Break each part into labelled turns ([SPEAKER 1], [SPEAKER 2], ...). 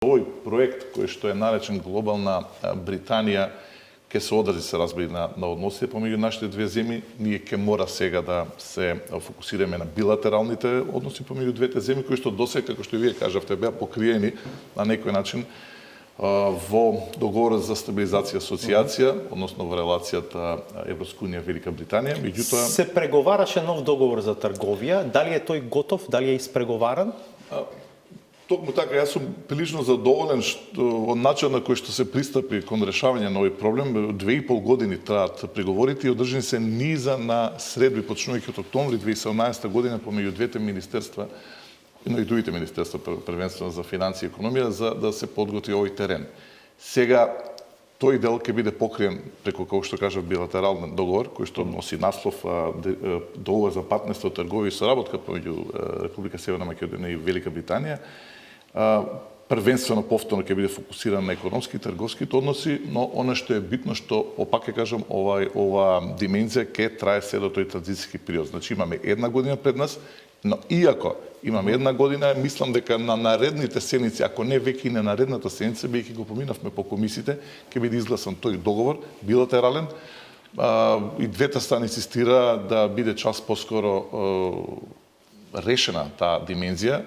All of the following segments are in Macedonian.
[SPEAKER 1] Овој проект кој што е наречен Глобална Британија ќе се одрази, се разбира, на односите помеѓу нашите две земји. Ние ќе мора сега да се фокусираме на билатералните односи помеѓу двете земји, кои што досега, како што и вие кажавте, беа покриени на некој начин во договорот за стабилизација и асоциација, односно во релацијата Европска унија Велика Британија. Меѓутоа
[SPEAKER 2] се преговараше нов договор за трговија. Дали е тој готов? Дали е испреговаран?
[SPEAKER 1] Токму така, јас сум прилично задоволен од начинот на кој што се пристапи кон решавање на овој проблем. 2,5 години траат преговорите и одржани се низа на средби почнувајќи од октомври 2017 година помеѓу двете министерства, но и другите министерства, првенствено за финансии и економија, за да се подготви овој терен. Сега тој дел ќе биде покриен преку, како што кажав, билатерален договор, кој што носи наслов договор за партнерство, трговија и соработка помеѓу Република Северна Македонија и Велика Британија. Првенствено повторно ќе биде фокусиран на економски и трговските односи, но она што е битно, што опак ќе кажам, ова димензија ќе трае се до тој транзицијски период. Значи имаме една година пред нас, но иако имаме една година, мислам дека на наредните седмици, ако не веќе и на наредната седница, бидејќи го поминавме по комисиите, ќе биде изгласан тој договор билатерален. И двете страни инсистира да биде час поскоро решена таа димензија.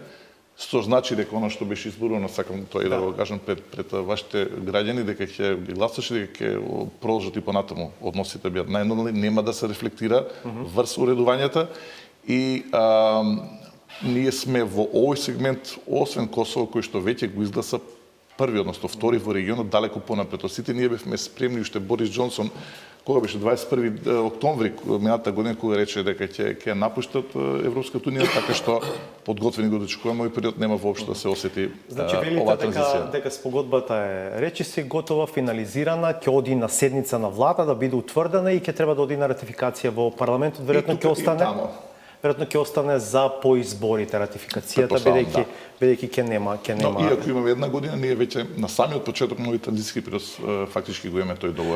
[SPEAKER 1] Што значи дека оно што беше изборувано, сакам тоа и да го кажам пред вашите граѓани, дека ќе гласаше, дека ќе продолжат и понатаму односите бидат најнормални, нема да се рефлектира врз уредувањата и ние сме во овој сегмент, освен Косово, кој што веќе го изгласа први, односно втори во регионот, далеку понапред од сите. Ние бевме спремни уште Борис Џонсон, кога беше 21 октомври минатата година, кога рече дека ќе напуштат Европската унија, така што подготвени го дочекуваме овој период, нема воопшто да се осети
[SPEAKER 2] Значи,
[SPEAKER 1] оваа
[SPEAKER 2] велите
[SPEAKER 1] транзиција.
[SPEAKER 2] дека спогодбата е речиси готова, финализирана, ќе оди на седница на влада да биде утврдена и ќе треба да оди на ратификација во парламентот, веројатно ќе остане. Веројатно ќе остане за поизборите ратификацијата, бидејќи ќе нема.
[SPEAKER 1] Но иако имаме една година, ние веќе на самиот почеток на овој транзицијски период фактички го имаме тој договор.